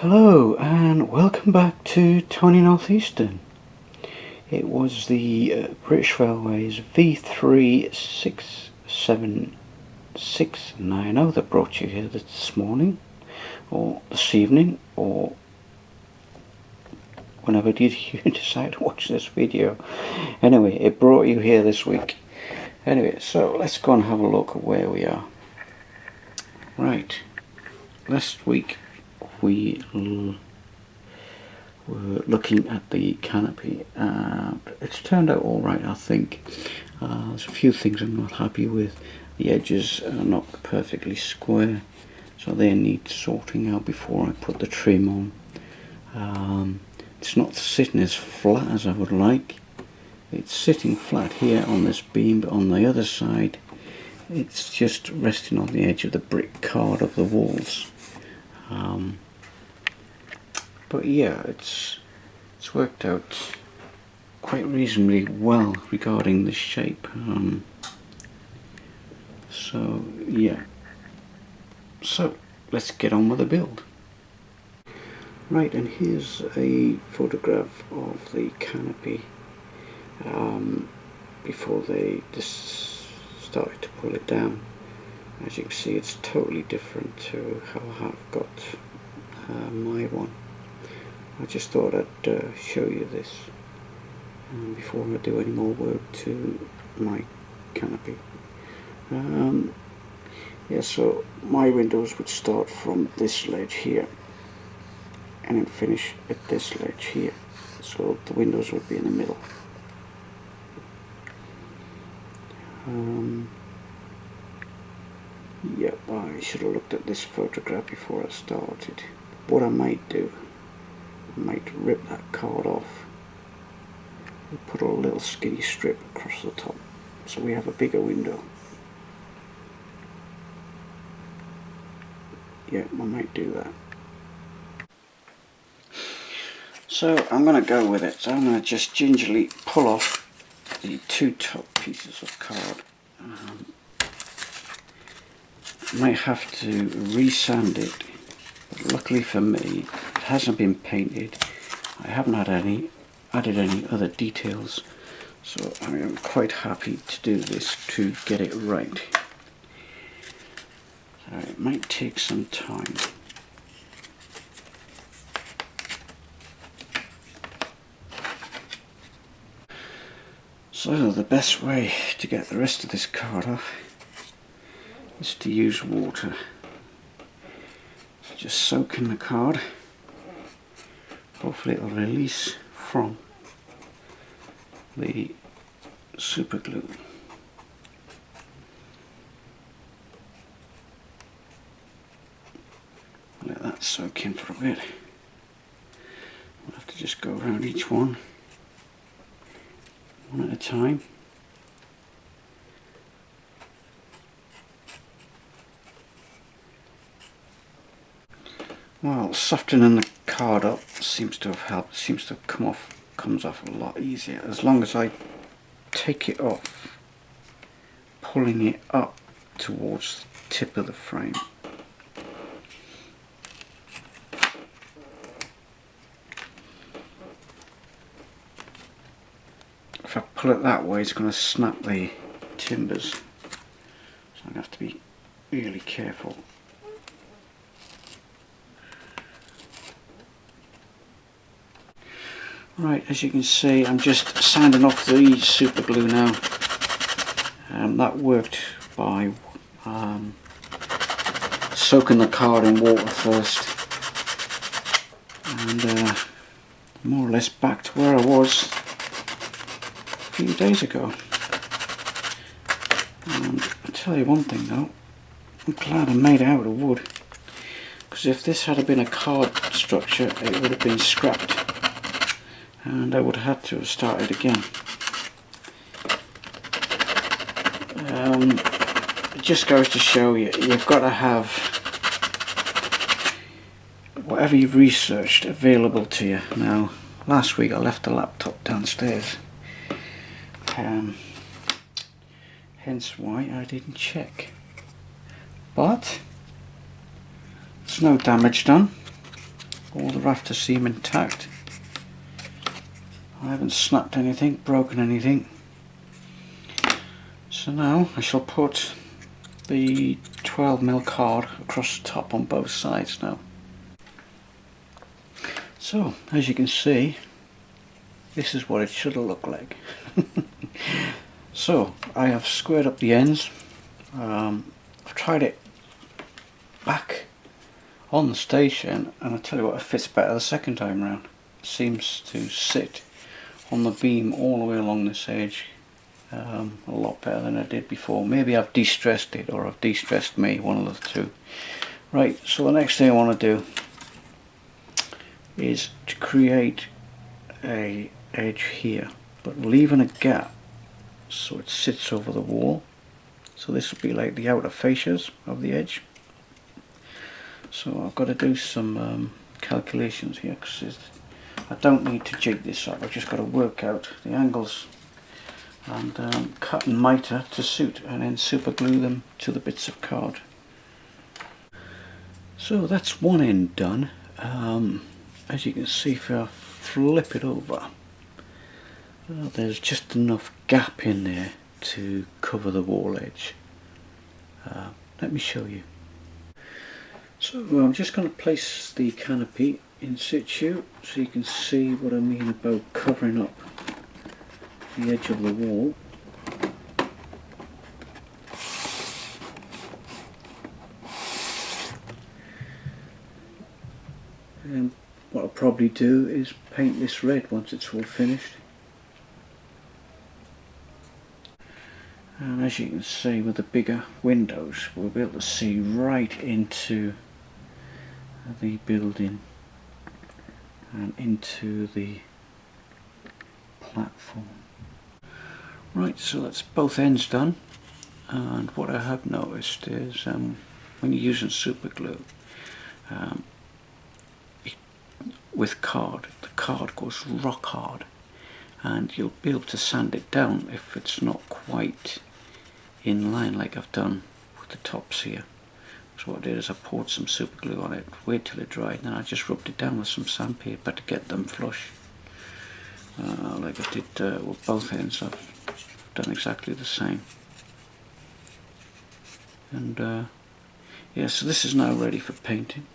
Hello and welcome back to Tony Northeastern. It was the British Railways V367 that brought you here this morning, or this evening, or whenever did you decide to watch this video. Anyway, it brought you here this week. Anyway, so let's go and have a look at where we are. Right, last week we were looking at the Canopy. It's turned out alright, I think. There's a few things I'm not happy with. The edges are not perfectly square, so they need sorting out before I put the trim on. It's not sitting as flat as I would like. It's sitting flat here on this beam, but on the other side it's just resting on the edge of the brick card of the walls. But yeah, it's worked out quite reasonably well regarding the shape. So yeah, so let's get on with the build. Right, and here's a photograph of the Canopy before they just started to pull it down. As you can see, it's totally different to how I've got my one. I just thought I'd show you this before I do any more work to my Canopy. Yeah, so my windows would start from this ledge here and then finish at this ledge here, so the windows would be in the middle. Yep, I should have looked at this photograph before I started. What I might do, I might rip that card off and put a little skinny strip across the top so we have a bigger window. Yeah, I might do that. So I'm going to go with it. So I'm going to just gingerly pull off the two top pieces of card. I might have to resand it, but luckily for me it hasn't been painted. I haven't had added any other details, so I am quite happy to do this to get it right. So it might take some time. So the best way to get the rest of this card off is to use water. Just soak in the card. Hopefully it'll release from the super glue. Let that soak in for a bit. We'll have to just go around each one at a time. Well, softening the card up seems to have helped. Seems to have comes off a lot easier as long as I take it off, pulling it up towards the tip of the frame. If I pull it that way, it's going to snap the timbers, so I have to be really careful. Right, as you can see, I'm just sanding off the super glue now. That worked by soaking the card in water first, and more or less back to where I was a few days ago. And I'll tell you one thing though, I'm glad I made it out of wood, because if this had been a card structure it would have been scrapped and I would have had to have started again. It just goes to show you, you've got to have whatever you've researched available to you. Now, last week I left the laptop downstairs, hence why I didn't check. But there's no damage done. All the rafters seem intact. I haven't snapped anything, broken anything. So now I shall put the 12mm card across the top on both sides now. So as you can see, this is what it should have looked like. So I have squared up the ends. I've tried it back on the station, and I tell you what, it fits better the second time round. It seems to sit on the beam all the way along this edge a lot better than I did before. Maybe I've de-stressed it, or I've de-stressed me, one of the two. Right, so the next thing I want to do is to create a edge here, but leaving a gap so it sits over the wall. So this will be like the outer fascias of the edge. So I've got to do some calculations here, because I don't need to jig this up. I've just got to work out the angles and cut and miter to suit, and then super glue them to the bits of card. So that's one end done. As you can see, if I flip it over, there's just enough gap in there to cover the wall edge. Let me show you. So I'm just going to place the canopy in situ so you can see what I mean about covering up the edge of the wall. And what I'll probably do is paint this red once it's all finished. And as you can see, with the bigger windows, we'll be able to see right into the building and into the platform. Right, so that's both ends done, and what I have noticed is when you're using super glue with card, the card goes rock hard, and you'll be able to sand it down if it's not quite in line, like I've done with the tops here. So what I did is I poured some super glue on it, waited till it dried, and then I just rubbed it down with some sandpaper to get them flush. Like I did with both ends. I've done exactly the same. And yeah, so this is now ready for painting.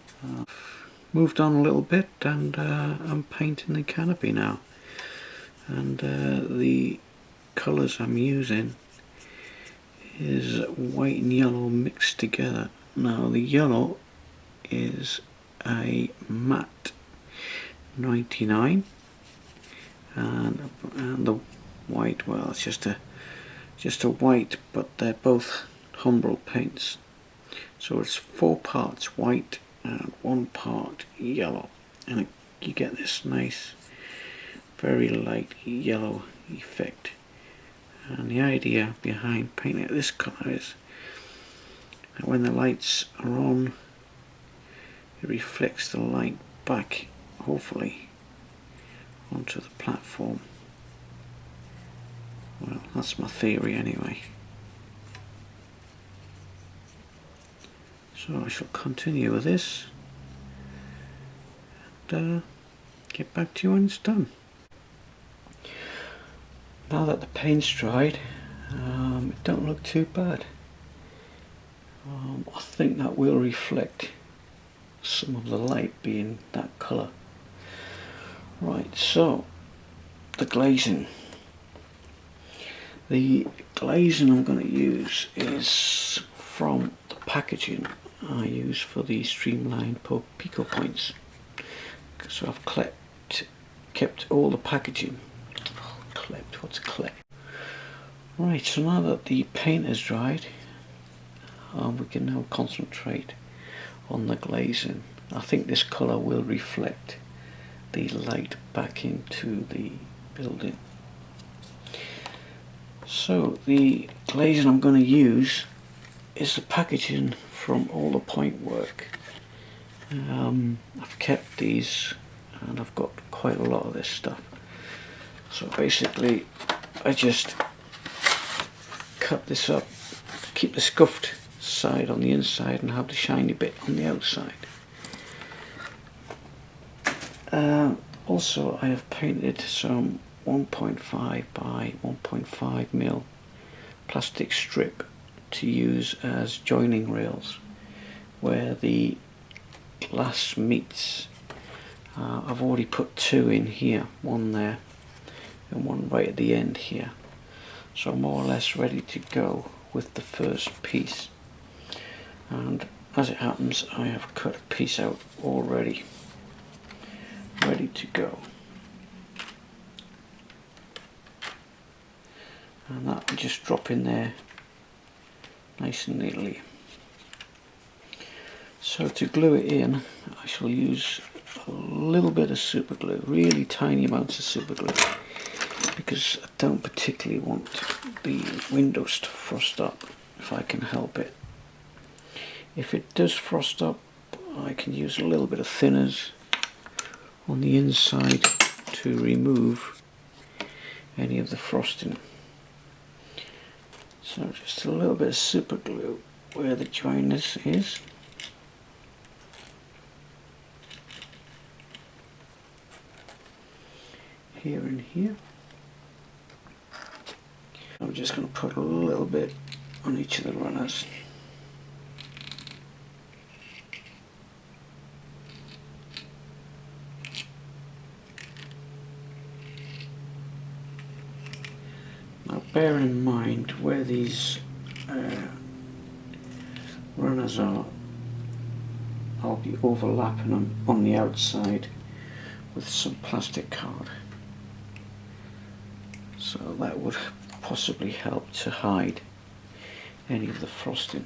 Moved on a little bit, and I'm painting the canopy now. And the colours I'm using is white and yellow mixed together. Now the yellow is a matte 99, and the white, well, it's just a white, but they're both Humbrol paints. So it's 4 parts white and 1 part yellow, and you get this nice, very light yellow effect. And the idea behind painting it this colour is that when the lights are on, it reflects the light back, hopefully, onto the platform. Well, that's my theory anyway. So I shall continue with this and get back to you when it's done. Now that the paint's dried, it don't look too bad. I think that will reflect some of the light being that colour. Right, so the glazing. The glazing I'm going to use is from the packaging I use for the streamlined pico points. So I've kept all the packaging. What's clip? Right, so now that the paint is dried, we can now concentrate on the glazing. I think this colour will reflect the light back into the building. So the glazing I'm going to use is the packaging from all the point work. I've kept these, and I've got quite a lot of this stuff. So basically I just cut this up, keep the scuffed side on the inside and have the shiny bit on the outside. Also, I have painted some 1.5 by 1.5 mil plastic strip to use as joining rails where the glass meets. I've already put two in here, one there and one right at the end here, so I'm more or less ready to go with the first piece. And as it happens, I have cut a piece out already, ready to go, and that will just drop in there nice and neatly. So to glue it in, I shall use a little bit of super glue, really tiny amounts of super glue, because I don't particularly want the windows to frost up if I can help it. If it does frost up, I can use a little bit of thinners on the inside to remove any of the frosting. So just a little bit of super glue where the joiners is. Here and here. I'm just going to put a little bit on each of the runners. Now bear in mind where these runners are, I'll be overlapping them on the outside with some plastic card. So that would possibly help to hide any of the frosting.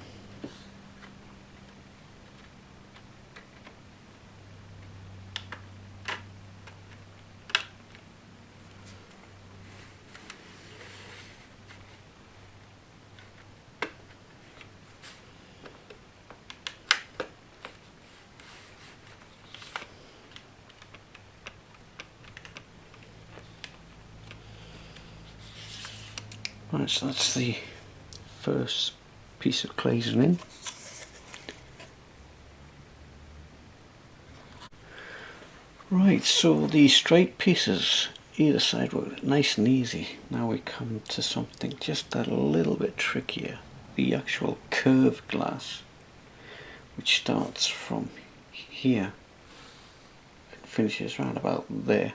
Right, so that's the first piece of glazing in. Right, so the straight pieces either side were nice and easy. Now we come to something just a little bit trickier. The actual curved glass, which starts from here and finishes round about there.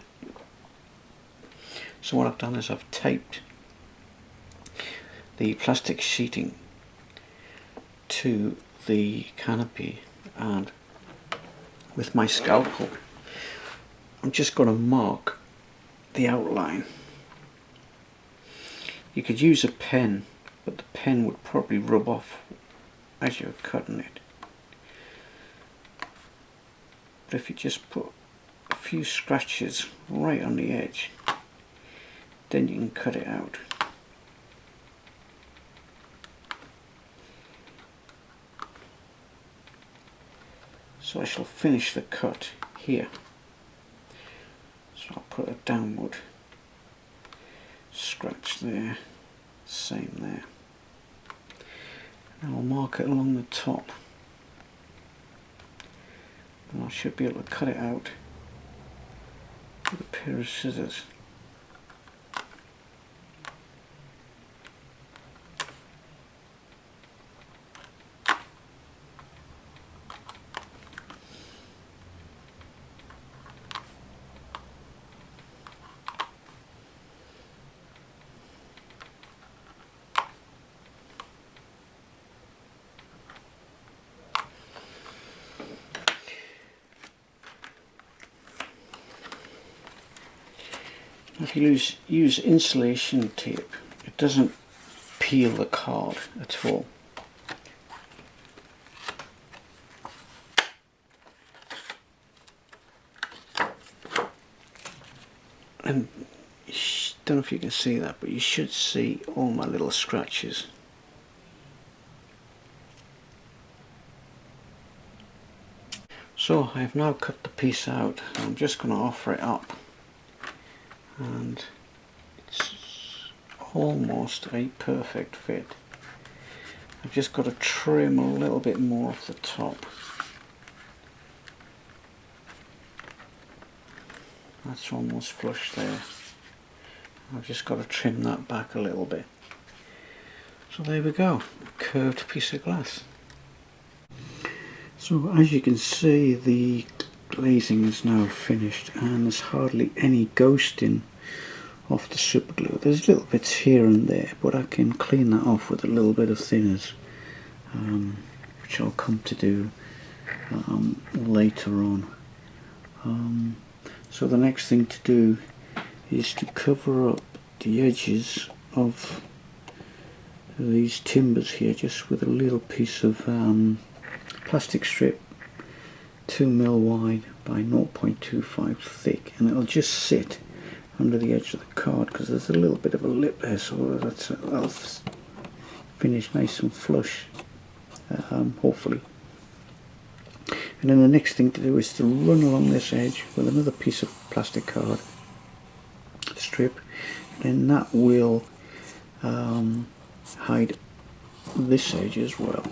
So what I've done is I've taped the plastic sheeting to the canopy, and with my scalpel I'm just going to mark the outline. You could use a pen, but the pen would probably rub off as you're cutting it. But if you just put a few scratches right on the edge, then you can cut it out. So I shall finish the cut here. So I'll put a downward scratch there, same there. And I'll mark it along the top. And I should be able to cut it out with a pair of scissors. If you use insulation tape, it doesn't peel the card at all. And don't know if you can see that, but you should see all my little scratches. So I have now cut the piece out, and I'm just going to offer it up. And it's almost a perfect fit. I've just got to trim a little bit more off the top. That's almost flush there. I've just got to trim that back a little bit. So there we go, a curved piece of glass. So as you can see, the glazing is now finished and there's hardly any ghosting off the super glue. There's little bits here and there, but I can clean that off with a little bit of thinners, which I'll come to do later on. So the next thing to do is to cover up the edges of these timbers here just with a little piece of plastic strip, 2mm wide by 0.25 thick, and it'll just sit under the edge of the card because there's a little bit of a lip there, so that'll finish nice and flush, hopefully. And then the next thing to do is to run along this edge with another piece of plastic card strip, and that will hide this edge as well.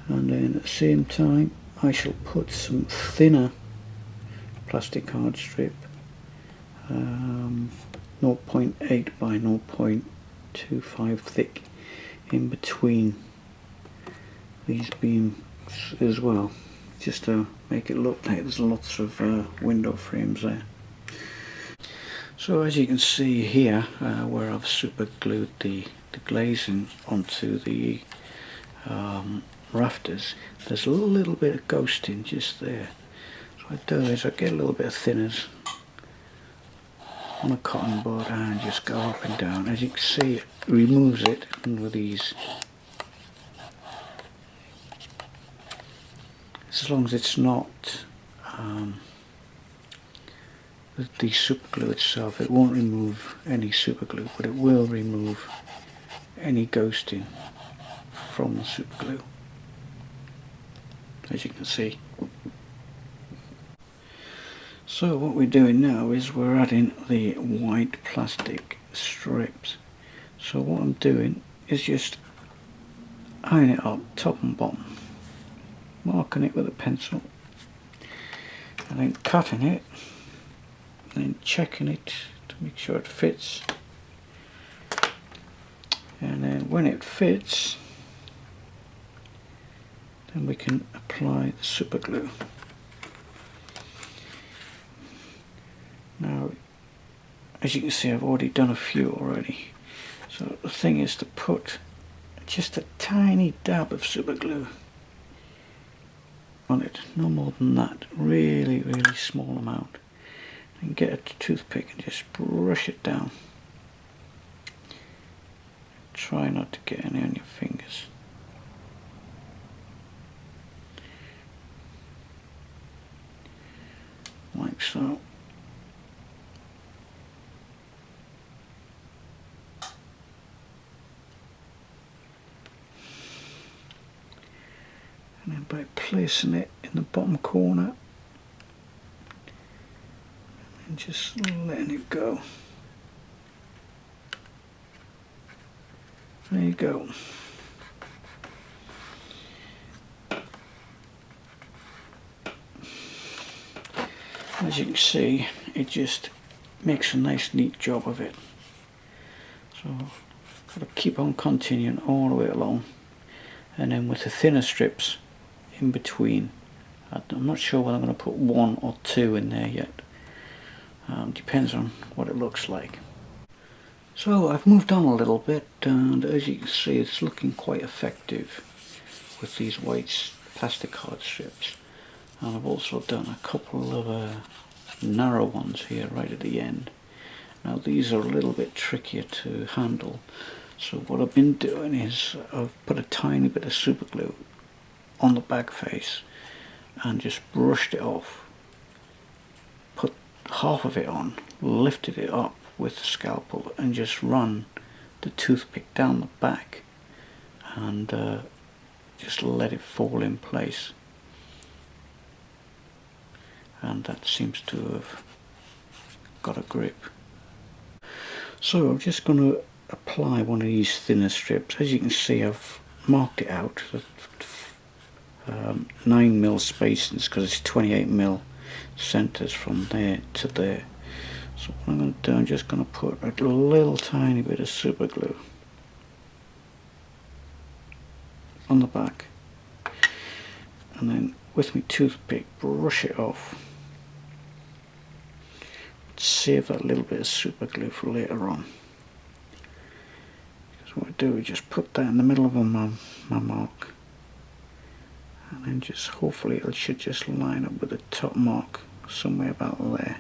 And then at the same time I shall put some thinner plastic card strip, 0.8 by 0.25 thick, in between these beams as well, just to make it look like there's lots of window frames there. So as you can see here, where I've super glued the glazing onto the rafters, there's a little bit of ghosting just there. So what I do is I get a little bit of thinners on a cotton bud and just go up and down. As you can see, it removes it with these. As long as it's not the super glue itself, it won't remove any super glue, but it will remove any ghosting from the super glue, as you can see. So what we're doing now is we're adding the white plastic strips. So what I'm doing is just eyeing it up top and bottom, marking it with a pencil, and then cutting it, and then checking it to make sure it fits, and then when it fits, then we can apply the super glue. Now, as you can see, I've already done a few already. So the thing is to put just a tiny dab of super glue on it, no more than that, really small amount, and get a toothpick and just brush it down. Try not to get any on your fingers. Like so. And then by placing it in the bottom corner and just letting it go. There you go. As you can see, it just makes a nice neat job of it. So got to keep on continuing all the way along, and then with the thinner strips in between. I'm not sure whether I'm going to put one or two in there yet. Depends on what it looks like. So I've moved on a little bit, and as you can see, it's looking quite effective with these white plastic card strips. And I've also done a couple of narrow ones here right at the end. Now these are a little bit trickier to handle, so what I've been doing is I've put a tiny bit of super glue on the back face and just brushed it off, put half of it on, lifted it up with the scalpel and just run the toothpick down the back and just let it fall in place, and that seems to have got a grip. So I'm just going to apply one of these thinner strips. As you can see, I've marked it out 9mm spacings because it's 28mm centres from there to there. So what I'm going to do, I'm just going to put a little tiny bit of super glue on the back, and then with my toothpick brush it off. Save that little bit of super glue for later on. Because what I do is just put that in the middle of my mark, and then just hopefully it should just line up with the top mark somewhere about there.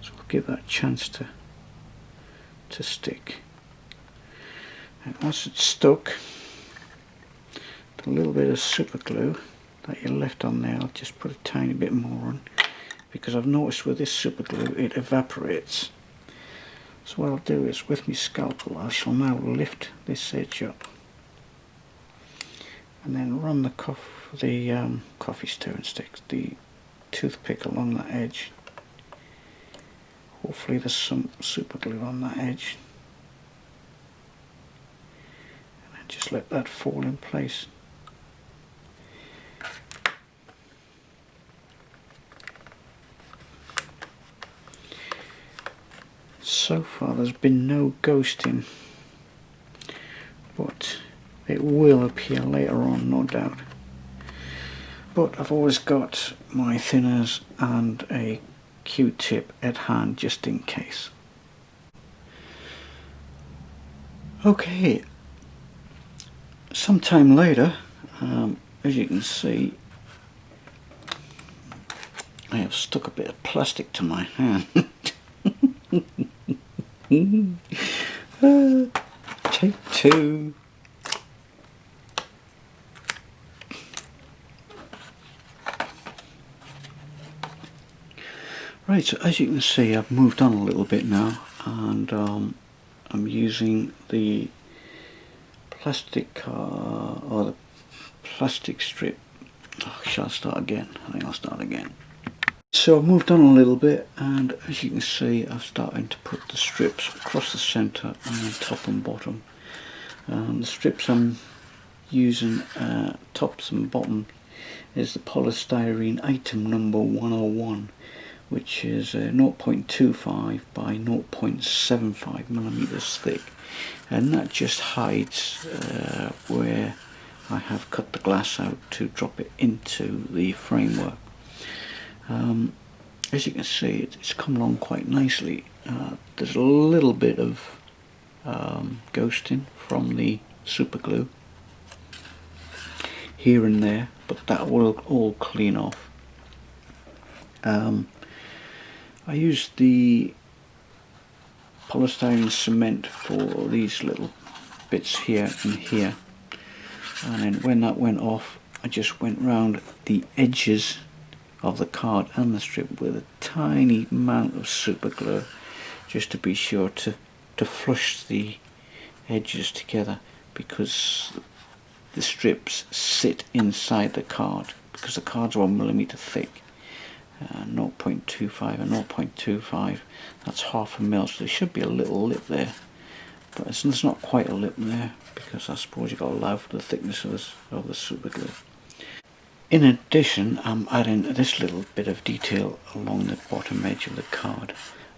So we'll give that a chance to stick. And once it's stuck, the little bit of super glue that you left on there, I'll just put a tiny bit more on, because I've noticed with this super glue it evaporates. So what I'll do is with my scalpel I shall now lift this edge up and then run the coffee stirring stick, the toothpick along that edge. Hopefully there's some super glue on that edge, and then just let that fall in place. So far there's been no ghosting, but it will appear later on, no doubt. But I've always got my thinners and a Q-tip at hand just in case. Okay, sometime later, as you can see, I have stuck a bit of plastic to my hand. Take two. Right, so as you can see, I've moved on a little bit now, and I'm using the plastic or the plastic strip. Oh, shall I start again? I think I'll start again. So I've moved on a little bit, and as you can see, I've started to put the strips across the centre and top and bottom. The strips I'm using, tops and bottom, is the polystyrene item number 101, which is 0.25 by 0.75 millimeters thick, and that just hides where I have cut the glass out to drop it into the framework. As you can see, it's come along quite nicely. There's a little bit of ghosting from the super glue here and there, but that will all clean off. I used the polystyrene cement for these little bits here and here, and then when that went off, I just went round the edges of the card and the strip with a tiny amount of super glue, just to be sure to flush the edges together, because the strips sit inside the card, because the card's 1 millimeter thick. 0.25 and 0.25, that's half a mil, so there should be a little lip there, but there's not quite a lip there, because I suppose you've got to allow for the thickness of the super glue. In addition, I'm adding this little bit of detail along the bottom edge of the card.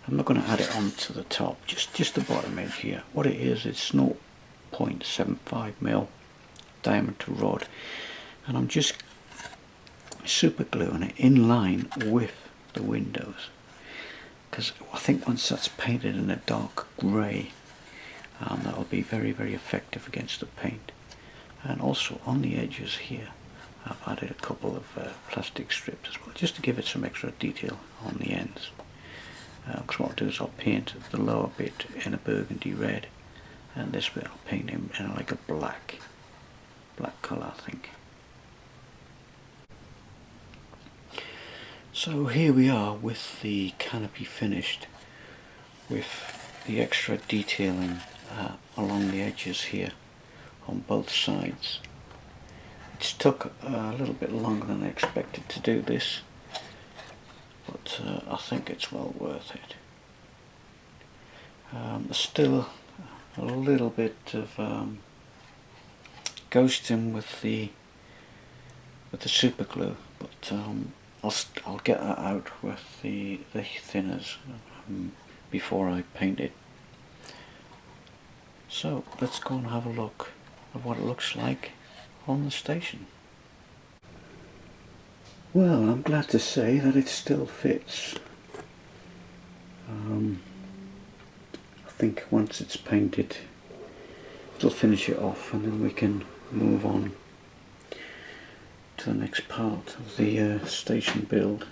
I'm not going to add it onto the top, just the bottom edge here. What it is, it's 0.75 mil diameter rod, and I'm just super gluing it in line with the windows, because I think once that's painted in a dark grey, that will be very, very effective against the paint. And also on the edges here, I've added a couple of plastic strips as well, just to give it some extra detail on the ends. Because what I'll do is I'll paint the lower bit in a burgundy red, and this bit I'll paint in like a black colour, I think. So here we are with the canopy finished, with the extra detailing along the edges here on both sides. It's took a little bit longer than I expected to do this, but I think it's well worth it. There's still a little bit of ghosting with the super glue, but I'll get that out with the thinners before I paint it. So let's go and have a look at what it looks like on the station. Well, I'm glad to say that it still fits. I think once it's painted, it'll finish it off, and then we can move on to the next part of the station build.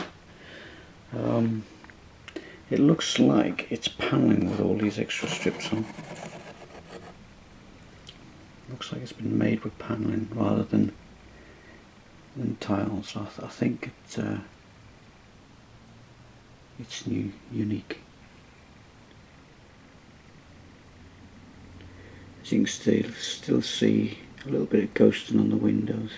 It looks like it's paneling with all these extra strips on. Looks like it's been made with paneling rather than tiles. I think it's unique. As you can still see a little bit of ghosting on the windows.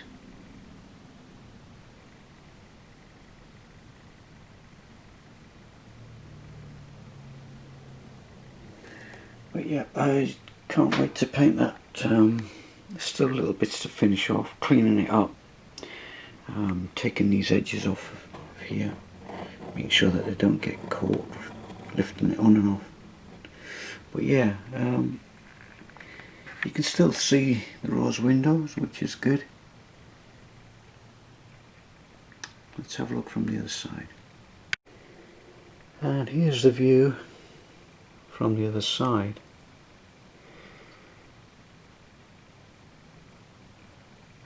But yeah, I can't wait to paint that. There's still little bits to finish off, cleaning it up, taking these edges off of here, making sure that they don't get caught, lifting it on and off. But yeah, you can still see the rose windows, which is good. Let's have a look from the other side. And here's the view from the other side.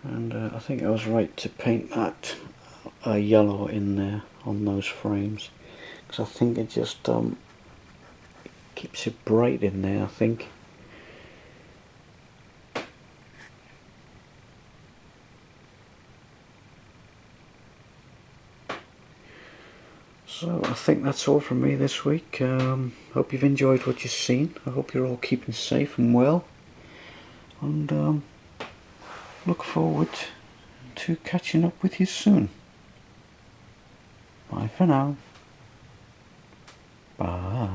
And I think I was right to paint that yellow in there on those frames, because I think it just keeps it bright in there, I think. So I think that's all from me this week. Hope you've enjoyed what you've seen. I hope you're all keeping safe and well, and look forward to catching up with you soon. Bye for now. Bye.